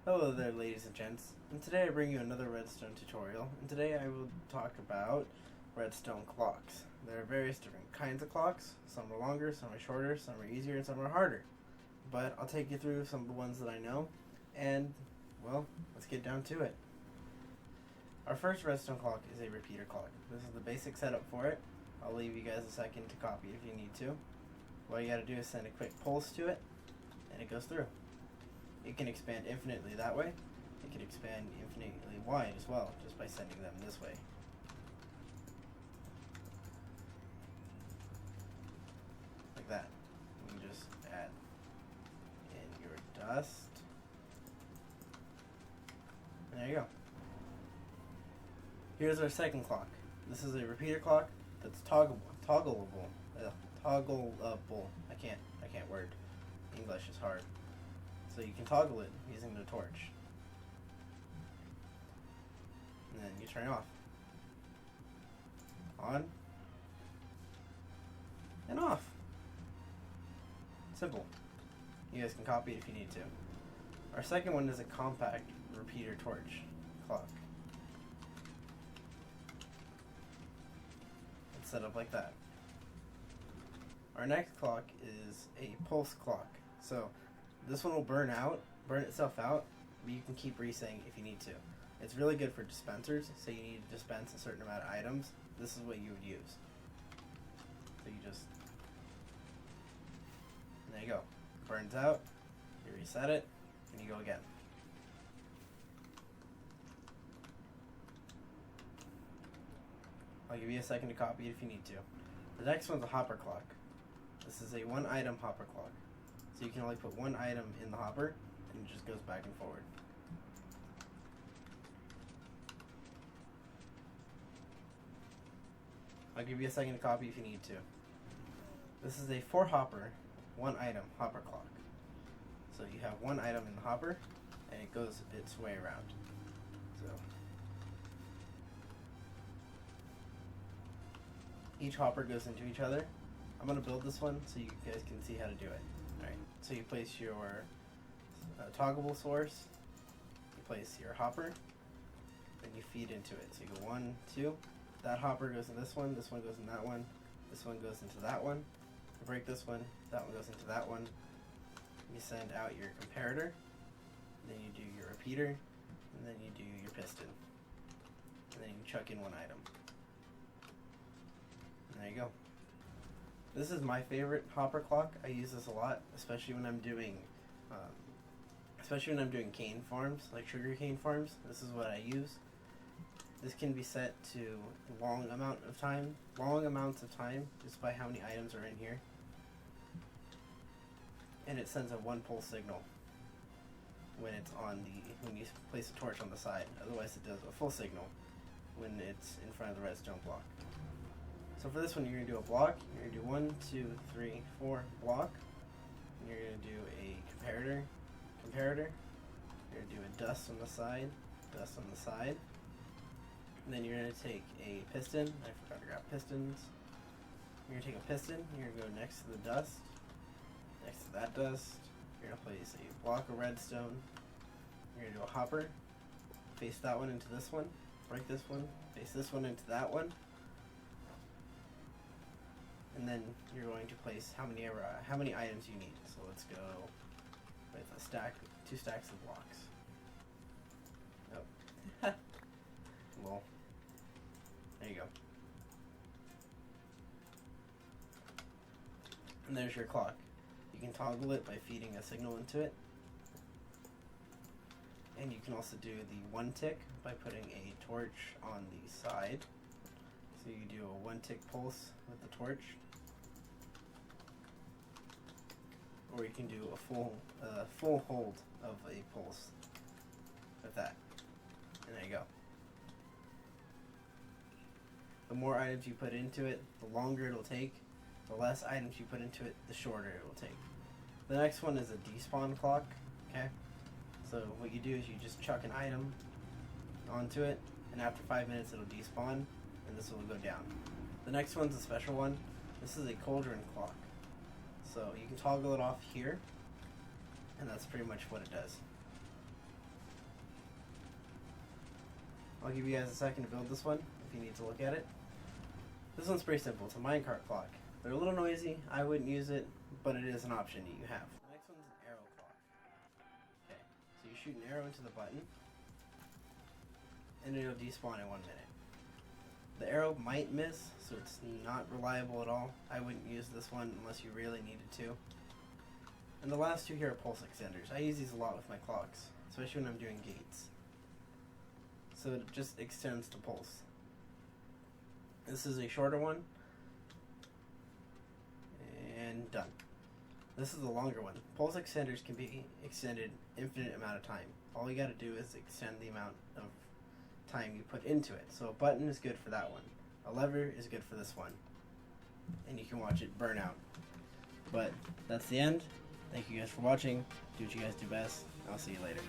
Hello there, ladies and gents, and today I bring you another redstone tutorial, and today I will talk about redstone clocks. There are various different kinds of clocks. Some are longer, some are shorter, some are easier, and some are harder. But I'll take you through some of the ones that I know, and, well, let's get down to it. Our first redstone clock is a repeater clock. This is the basic setup for it. I'll leave you guys a second to copy if you need to. What you gotta do is send a quick pulse to it, and it goes through. It can expand infinitely that way. It can expand infinitely wide as well, just by sending them this way. Like that. You can just add in your dust. And there you go. Here's our second clock. This is a repeater clock that's toggleable. I can't word. English is hard. So you can toggle it using the torch. And then you turn it off. On. And off. Simple. You guys can copy it if you need to. Our second one is a compact repeater torch clock. It's set up like that. Our next clock is a pulse clock. So this one will burn itself out, but you can keep resetting if you need to. It's really good for dispensers, so you need to dispense a certain amount of items. This is what you would use. So you just, and there you go. It burns out, you reset it, and you go again. I'll give you a second to copy it if you need to. The next one's a hopper clock. This is a one item hopper clock. So you can only put one item in the hopper, and it just goes back and forward. I'll give you a second to copy if you need to. This is a 4-hopper, one item hopper clock. So you have one item in the hopper, and it goes its way around. So each hopper goes into each other. I'm going to build this one so you guys can see how to do it. Alright, so you place your toggleable source, you place your hopper, and you feed into it. So you go 1, 2, that hopper goes in this one goes in that one, this one goes into that one, you break this one, that one goes into that one, you send out your comparator, then you do your repeater, and then you do your piston, and then you chuck in one item. And there you go. This is my favorite hopper clock. I use this a lot, especially when I'm doing cane farms, like sugar cane farms. This is what I use. This can be set to long amounts of time, just by how many items are in here. And it sends a 1 pulse signal when you place a torch on the side. Otherwise, it does a full signal when it's in front of the redstone block. So for this one, you're going to do a block. You're going to do 1, 2, 3, 4 block. And you're going to do a comparator. You're going to do a dust on the side. And then you're going to take a piston. I forgot to grab pistons. You're going to take a piston. You're going to go next to the dust. Next to that dust, you're going to place a block of redstone. You're going to do a hopper. Face that one into this one. Break this one. Face this one into that one. And then you're going to place how many items you need. So let's go with a 2 stacks of blocks. Nope. Well, there you go. And there's your clock. You can toggle it by feeding a signal into it. And you can also do the 1 tick by putting a torch on the side. So you do a 1 tick pulse with the torch. Or you can do a full hold of a pulse with that. And there you go. The more items you put into it, the longer it'll take. The less items you put into it, the shorter it will take. The next one is a despawn clock. Okay? So what you do is you just chuck an item onto it, and after 5 minutes it'll despawn, and this will go down. The next one's a special one. This is a cauldron clock. So you can toggle it off here, and that's pretty much what it does. I'll give you guys a second to build this one if you need to look at it. This one's pretty simple. It's a minecart clock. They're a little noisy. I wouldn't use it, but it is an option that you have. The next one's an arrow clock. Okay, so you shoot an arrow into the button, and it'll despawn in 1 minute. The arrow might miss, so it's not reliable at all. I wouldn't use this one unless you really needed to. And the last two here are pulse extenders. I use these a lot with my clocks, especially when I'm doing gates. So it just extends the pulse. This is a shorter one. And done. This is a longer one. Pulse extenders can be extended infinite amount of time. All you gotta do is extend the amount of time you put into it. So a button is good for that one. A lever is good for this one. And you can watch it burn out. But that's the end. Thank you guys for watching. Do what you guys do best. I'll see you later.